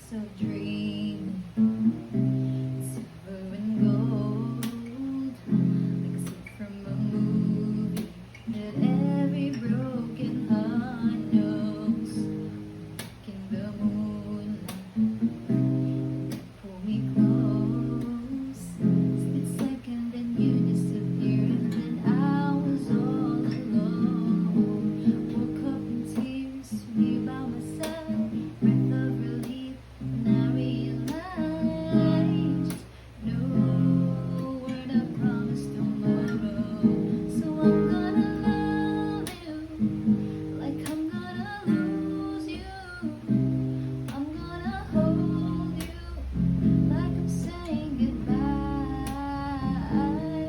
So dreaming, silver and gold, like a scene from a movie that every broken heart knows. In the moonlight, pull me close. Split second and you disappeared, and then I was all alone. Woke up in tears to be by my side, breath of relief. And I realized no word I promised tomorrow. So I'm gonna love you like I'm gonna lose you. I'm gonna hold you like I'm saying goodbye.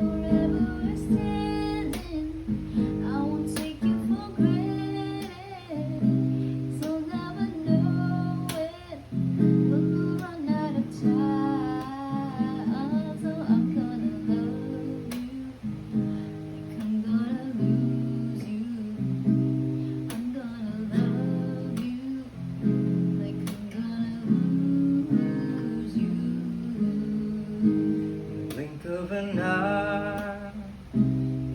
Wherever we're standing, I won't take you for granted. 'Cause I'll never know it. But we'll run out of time, so I'm gonna love you like I'm gonna lose you. I'm gonna love you like I'm gonna lose you. Blink of an eye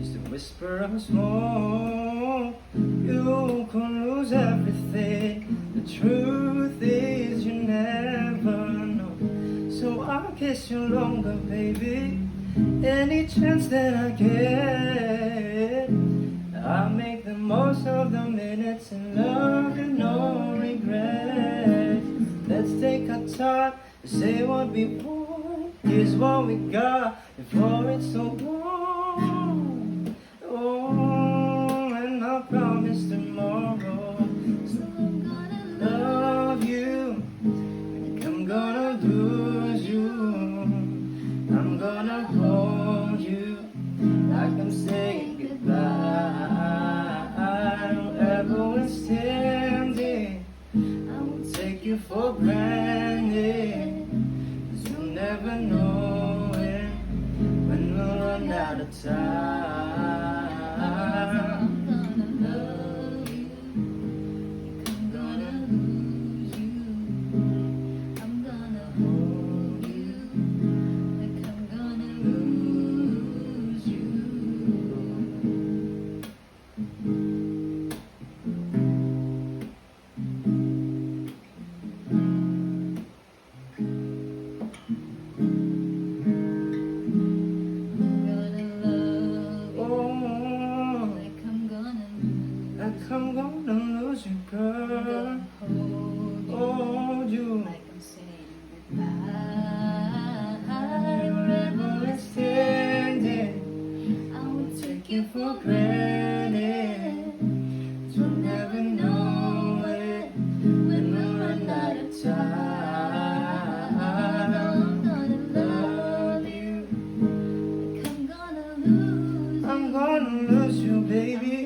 is the whisper of smoke. You can lose everything. The truth is you never know. So I'll kiss you longer, baby. Any chance that I get, I make the most of the minutes in love and no regret. Let's take our time to say what we want. Here's what we got before it's so long. Oh, and I promise tomorrow. So I'm gonna love you like I'm gonna lose you. I'm gonna hold you like I'm saying goodbye. Wherever we're standing, I won't take you for granted. 'Cause you'll never know it when we'll run out of time. I'm gonna love you like I'm gonna lose you. I'm gonna hold you like I'm gonna lose you. I'm gonna love you Oh, like I'm gonna lose. like I'm gonna lose you, I'm girl. gonna hold you Hold you. like I'm saying goodbye. Wherever we're standing, I will take you for granted. 'Cause we'll never know it when we run out of time. I'm gonna love you like I'm gonna lose you. I'm gonna lose you, baby.